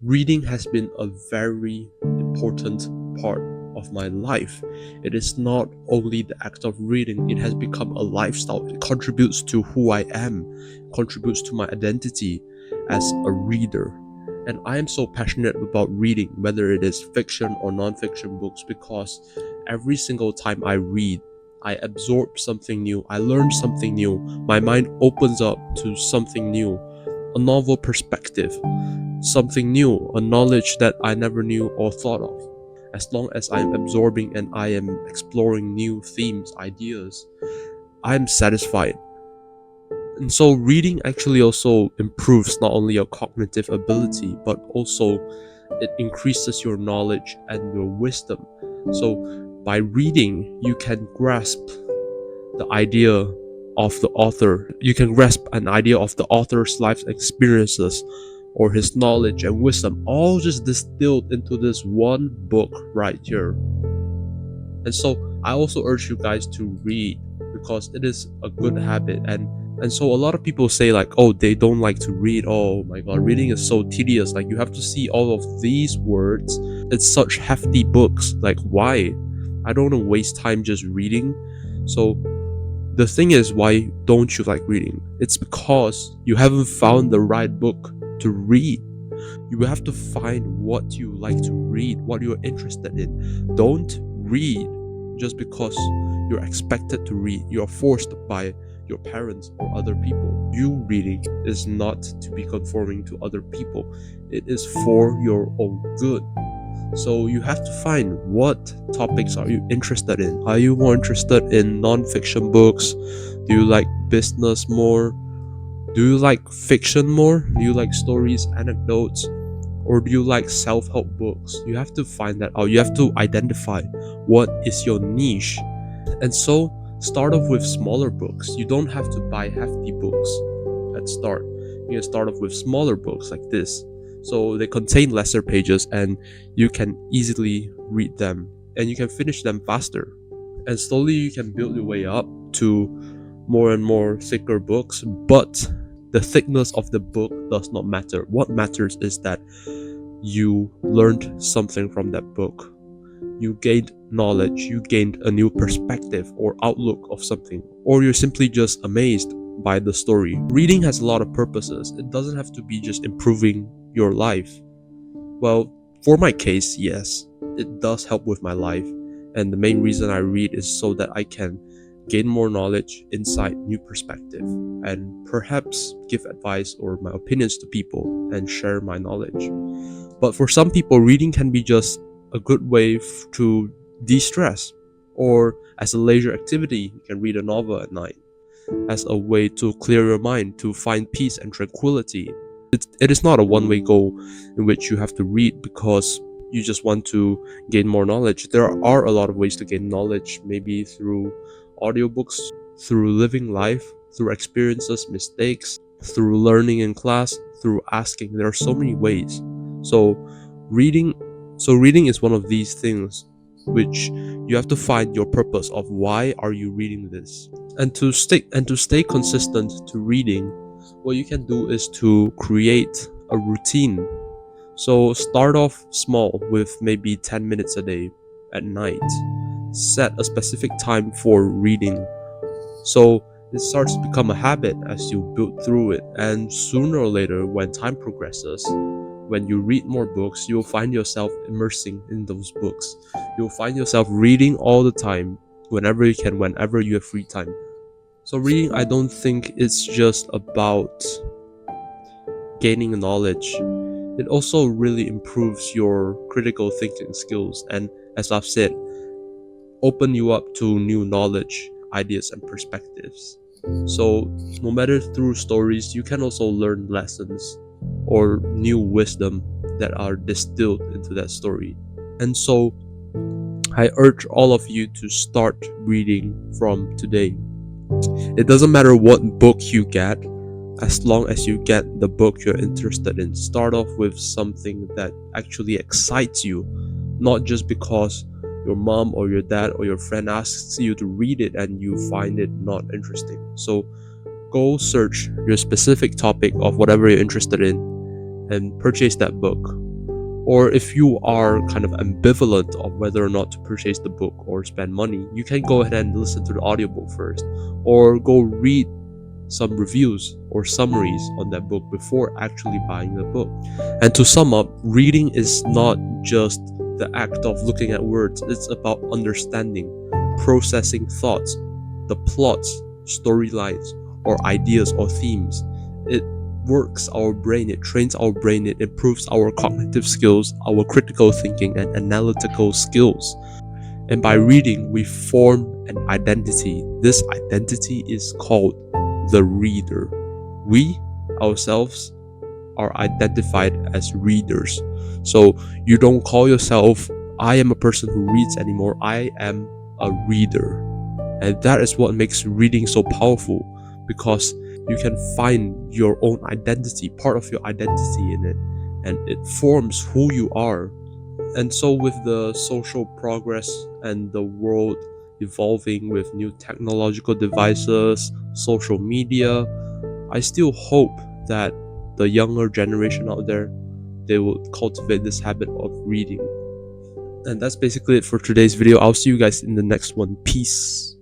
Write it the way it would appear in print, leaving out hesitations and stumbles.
Reading has been a very important part of my life. It is not only the act of reading, it has become a lifestyle. It contributes to who I am, contributes to my identity as a reader. And I am so passionate about reading, whether it is fiction or non-fiction books, because every single time I read, I absorb something new, I learn something new, my mind opens up to something new, a novel perspective, something new, a knowledge that I never knew or thought of. As long as I am absorbing and I am exploring new themes, ideas, I am satisfied. And so reading actually also improves not only your cognitive ability, but also it increases your knowledge and your wisdom. So by reading, you can grasp the idea of the author. You can grasp an idea of the author's life experiences or his knowledge and wisdom, all just distilled into this one book right here. And so I also urge you guys to read because it is a good habit. And so a lot of people say like, oh, they don't like to read. Oh my god, reading is so tedious. Like you have to see all of these words. It's such hefty books. Like why? I don't want to waste time just reading. So the thing is, why don't you like reading? It's because you haven't found the right book to read. You have to find what you like to read, what you're interested in. Don't read just because you're expected to read. You're forced by your parents or other people. You reading is not to be conforming to other people. It is for your own good. So you have to find what topics are you interested in. Are you more interested in non-fiction books? Do you like business more? Do you like fiction more? Do you like stories, anecdotes? Or do you like self-help books? You have to find that out. You have to identify what is your niche. And so start off with smaller books. You don't have to buy hefty books at start. You can start off with smaller books like this. So they contain lesser pages and you can easily read them and you can finish them faster. And slowly you can build your way up to more and more thicker books, but the thickness of the book does not matter. What matters is that you learned something from that book. You gained knowledge, you gained a new perspective or outlook of something, or you're simply just amazed by the story. Reading has a lot of purposes. It doesn't have to be just improving your life. Well, for my case, yes, it does help with my life. And the main reason I read is so that I can gain more knowledge, insight, new perspective, and perhaps give advice or my opinions to people and share my knowledge. But for some people, reading can be just a good way to de-stress, or as a leisure activity, you can read a novel at night, as a way to clear your mind, to find peace and tranquility. It is not a one-way goal in which you have to read because you just want to gain more knowledge. There are a lot of ways to gain knowledge, maybe through audiobooks, through living life, through experiences, mistakes, through learning in class, through asking. There are so many ways. So reading is one of these things which you have to find your purpose of why are you reading this. And to stay consistent to reading, what you can do is to create a routine. So start off small with maybe 10 minutes a day at night. Set a specific time for reading. So it starts to become a habit as you build through it. And sooner or later, when time progresses, when you read more books, you'll find yourself immersing in those books. You'll find yourself reading all the time, whenever you can, whenever you have free time. So reading, I don't think it's just about gaining knowledge. It also really improves your critical thinking skills and, as I've said, open you up to new knowledge, ideas, and perspectives. So no matter through stories, you can also learn lessons or new wisdom that are distilled into that story. And so I urge all of you to start reading from today. It doesn't matter what book you get, as long as you get the book you're interested in. Start off with something that actually excites you, not just because your mom or your dad or your friend asks you to read it and you find it not interesting. So go search your specific topic of whatever you're interested in and purchase that book. Or if you are kind of ambivalent of whether or not to purchase the book or spend money, you can go ahead and listen to the audiobook first, or go read some reviews or summaries on that book before actually buying the book. And to sum up, reading is not just the act of looking at words, it's about understanding, processing thoughts, the plots, storylines, or ideas or themes. It works our brain, it trains our brain, it improves our cognitive skills, our critical thinking, and analytical skills. And by reading, we form an identity. This identity is called the reader. We ourselves are identified as readers. So you don't call yourself, I am a person who reads anymore. I am a reader. And that is what makes reading so powerful, because you can find your own identity, part of your identity in it, and it forms who you are. And so, with the social progress and the world evolving with new technological devices, social media, I still hope that the younger generation out there, they will cultivate this habit of reading. And that's basically it for today's video. I'll see you guys in the next one. Peace.